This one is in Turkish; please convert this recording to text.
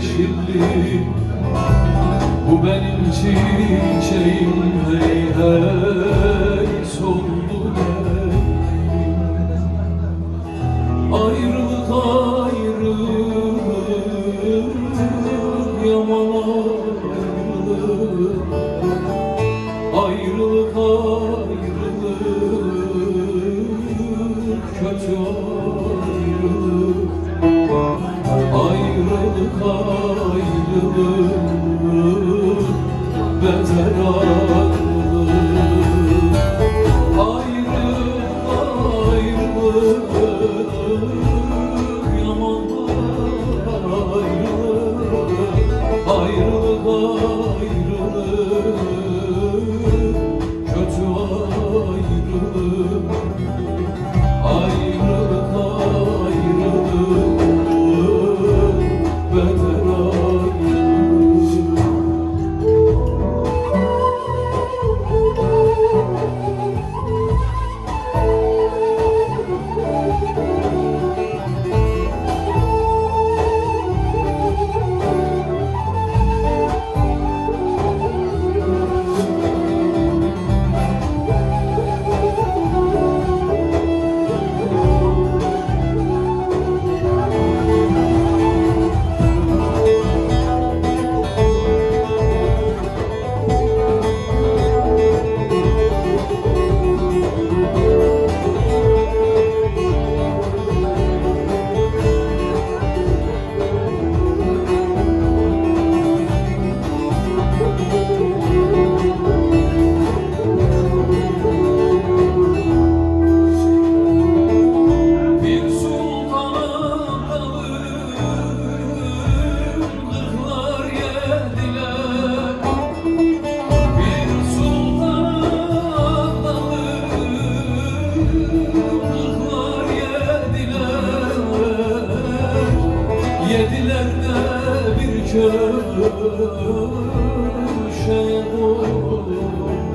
yeşillik. Bu benim çiçeğim, hey hey, soldu hey. Ayrılık ayrılık, yaman ayrılık. Ayrılık ayrılık, kötü ayrılık. Ayrılık ayrılık, beter ayrılık. Ayrılık ayrılık, yaman ayrılık. Ayrılık ayrılık, kötü ayrılık. Ayrılık ayrılık, beter ayrılık. Yediler de bir köşeye koydular.